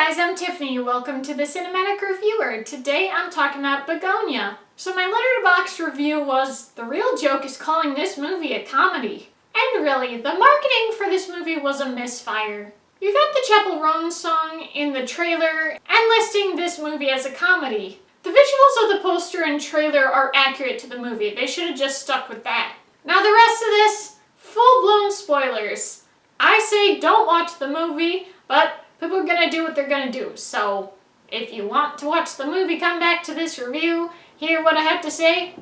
guys, I'm Tiffany. Welcome to the Cinematic Reviewer. Today I'm talking about Bugonia. So my Letterboxd review was, the real joke is calling this movie a comedy. And really, the marketing for this movie was a misfire. You got the Chapel Roan song in the trailer and listing this movie as a comedy. The visuals of the poster and trailer are accurate to the movie. They should have just stuck with that. Now the rest of this, full-blown spoilers. I say don't watch the movie, but people are gonna do what they're gonna do. So if you want to watch the movie, come back to this review, hear what I have to say.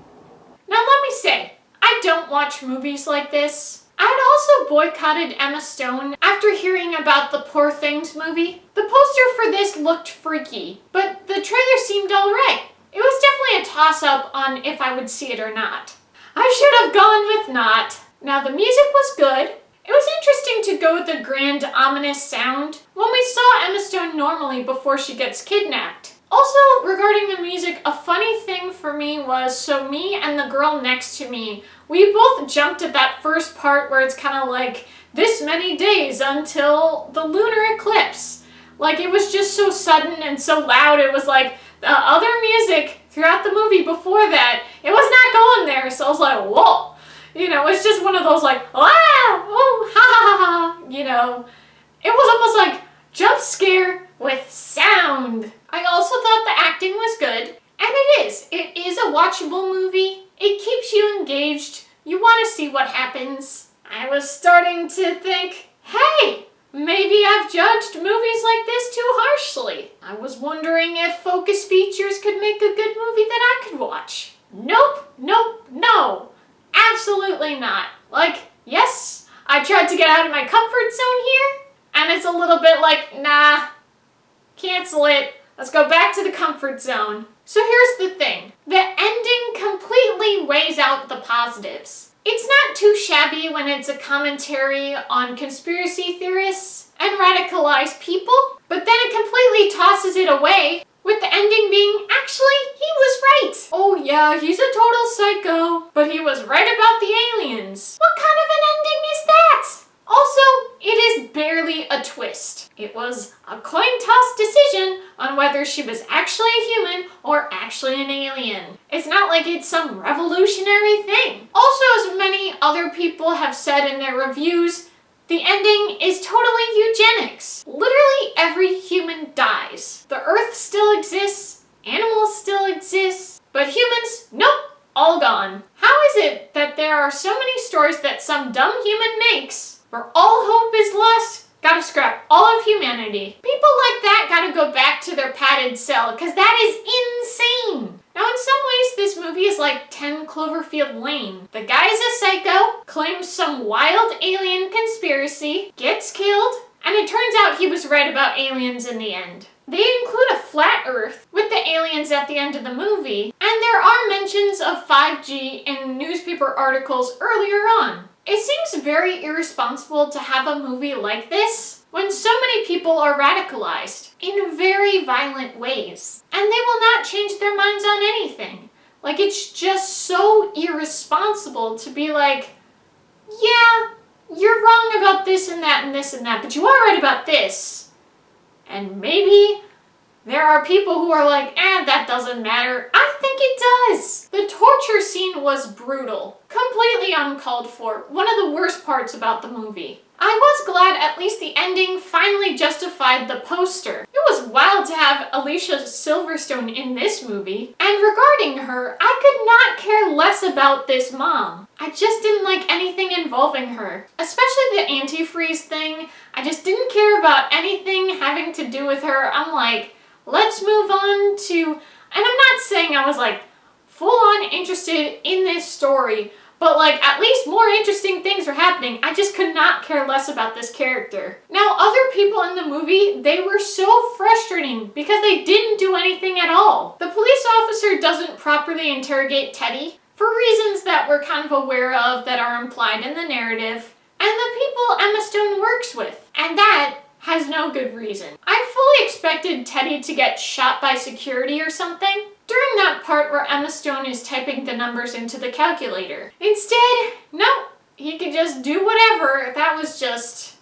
Now let me say, I don't watch movies like this. I had also boycotted Emma Stone after hearing about the Poor Things movie. The poster for this looked freaky, but the trailer seemed alright. It was definitely a toss-up on if I would see it or not. I should have gone with not. Now the music was good. It was interesting to go with the grand, ominous sound when we saw Emma Stone normally before she gets kidnapped. Also, regarding the music, a funny thing for me was, so me and the girl next to me, we both jumped at that first part where it's kind of like, this many days until the lunar eclipse. Like, it was just so sudden and so loud. It was like, the other music throughout the movie before that, it was not going there, so I was like, whoa. You know, it's just one of those like, ah, oh, ha ha ha, you know. It was almost like jump scare with sound. I also thought the acting was good, and it is. It is a watchable movie. It keeps you engaged. You want to see what happens. I was starting to think, hey, maybe I've judged movies like this too harshly. I was wondering if Focus Features could make a good movie that I could watch. Nope, nope, no. Absolutely not. Like, yes, I tried to get out of my comfort zone here, and it's a little bit like, nah, cancel it. Let's go back to the comfort zone. So here's the thing. The ending completely weighs out the positives. It's not too shabby when it's a commentary on conspiracy theorists and radicalized people, but then it completely tosses it away with the ending being, actually, he was right. Oh yeah, he's a total psycho, but he was right about the aliens. What kind of an ending is that? Also, it is barely a twist. It was a coin toss decision on whether she was actually a human or actually an alien. It's not like it's some revolutionary thing. Also, as many other people have said in their reviews, the ending is totally eugenics. Literally every human dies. The Earth still exists, animals still exist, but humans, nope, all gone. How is it that there are so many stories that some dumb human makes where all hope is lost? Gotta scrap all of humanity. People like that gotta go back to their padded cell, because that is insane. Now, in some ways, this movie is like 10 Cloverfield Lane. The guy is a psycho, claims some wild alien conspiracy, gets killed, and it turns out he was right about aliens in the end. They include a flat Earth with the aliens at the end of the movie, and there are mentions of 5G in newspaper articles earlier on. It seems very irresponsible to have a movie like this when so many people are radicalized in very violent ways, and they will not change their minds on anything. Like, it's just so irresponsible to be like, yeah, you're wrong about this and that and this and that, but you are right about this. And maybe there are people who are like, that doesn't matter. I think it does. The torture scene was brutal. Completely uncalled for. One of the worst parts about the movie. I was glad at least the ending finally justified the poster. It was wild to have Alicia Silverstone in this movie. And regarding her, I could not care less about this mom. I just didn't like anything involving her. Especially the antifreeze thing. I just didn't care about anything having to do with her. I'm like, let's move on to, and I'm not saying I was like full on interested in this story, but like at least more interesting things were happening. I just could not care less about this character. Now, other people in the movie, they were so frustrating because they didn't do anything at all. The police officer doesn't properly interrogate Teddy for reasons that we're kind of aware of that are implied in the narrative, and the people Emma Stone works with, and that has no good reason. I fully expected Teddy to get shot by security or something during that part where Emma Stone is typing the numbers into the calculator. Instead, no, he could just do whatever. That was just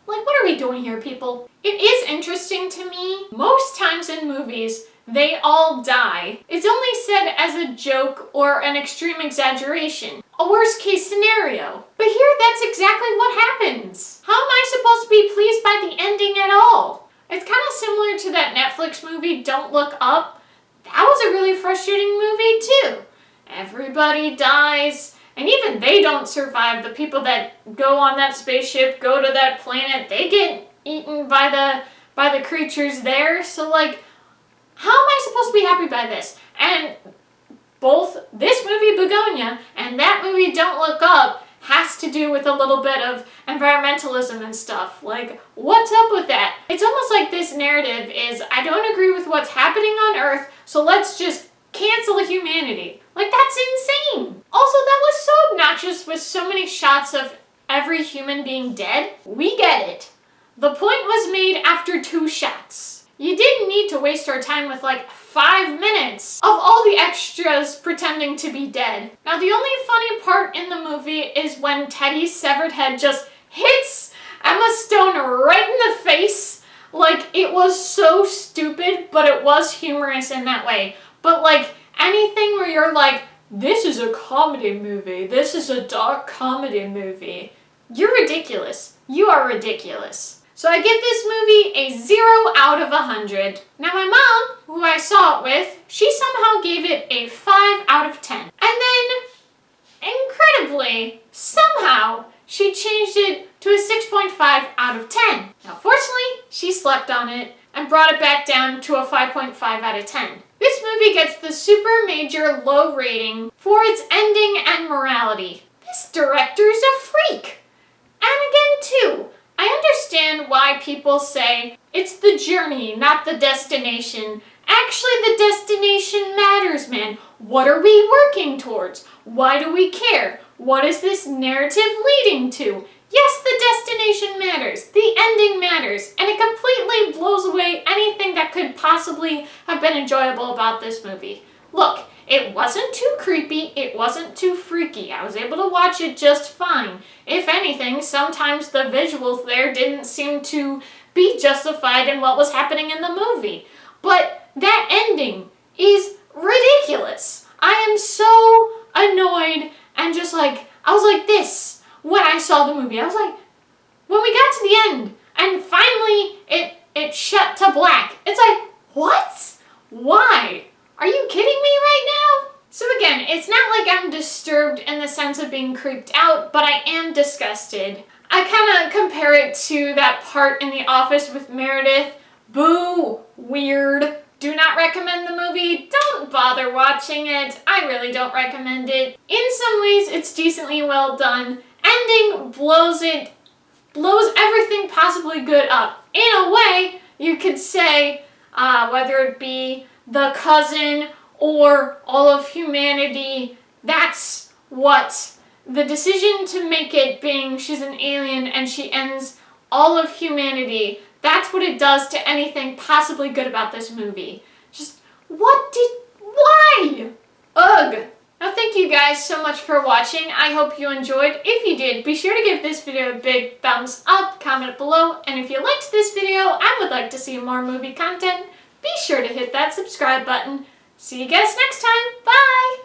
Like, what are we doing here, people? It is interesting to me. Most times in movies, they all die. It's only said as a joke or an extreme exaggeration. A worst case scenario. But here, that's exactly what happens. How am I supposed to be pleased by the ending at all? It's kind of similar to that Netflix movie, Don't Look Up. That was a really frustrating movie too. Everybody dies, and even they don't survive. The people that go on that spaceship, go to that planet, they get eaten by the creatures there. So like, how am I supposed to be happy by this? And both this movie, Bugonia, and that movie, Don't Look Up, has to do with a little bit of environmentalism and stuff. Like, what's up with that? It's almost like this narrative is, I don't agree with what's happening on Earth, so let's just cancel humanity. Like, that's insane. Also, that was so obnoxious with so many shots of every human being dead. We get it. The point was made after 2 shots. You didn't need to waste our time with like 5 minutes of all the extras pretending to be dead. Now, the only funny part in the movie is when Teddy's severed head just hits Emma Stone right in the face. Like, it was so stupid, but it was humorous in that way. But like, anything where you're like, this is a comedy movie, this is a dark comedy movie, you're ridiculous. You are ridiculous. So I give this movie a 0 out of 100. Now my mom, who I saw it with, she somehow gave it a 5 out of 10. And then, incredibly, somehow, she changed it to a 6.5 out of 10. Now fortunately, she slept on it and brought it back down to a 5.5 out of 10. This movie gets the super major low rating for its ending and morality. This director's a freak. And again too, I understand why people say it's the journey, not the destination. Actually, the destination matters, man. What are we working towards? Why do we care? What is this narrative leading to? Yes, the destination matters. The ending matters. And it completely blows away anything that could possibly have been enjoyable about this movie. Look, it wasn't too creepy, it wasn't too freaky. I was able to watch it just fine. If anything, sometimes the visuals there didn't seem to be justified in what was happening in the movie. But that ending is ridiculous. I am so annoyed and just like, I was like this when I saw the movie. I was like, when we got to the end and finally it shut to black, it's like, what? Why? Are you kidding me right now? So again, it's not like I'm disturbed in the sense of being creeped out, but I am disgusted. I kind of compare it to that part in The Office with Meredith. Boo! Weird. Do not recommend the movie. Don't bother watching it. I really don't recommend it. In some ways, it's decently well done. Ending blows everything possibly good up. In a way, you could say, whether it be the cousin or all of humanity, that's what the decision to make it being she's an alien and she ends all of humanity, that's what it does to anything possibly good about this movie. Just, why? Ugh. Now thank you guys so much for watching. I hope you enjoyed. If you did, be sure to give this video a big thumbs up, comment below, and if you liked this video and would like to see more movie content, be sure to hit that subscribe button. See you guys next time. Bye!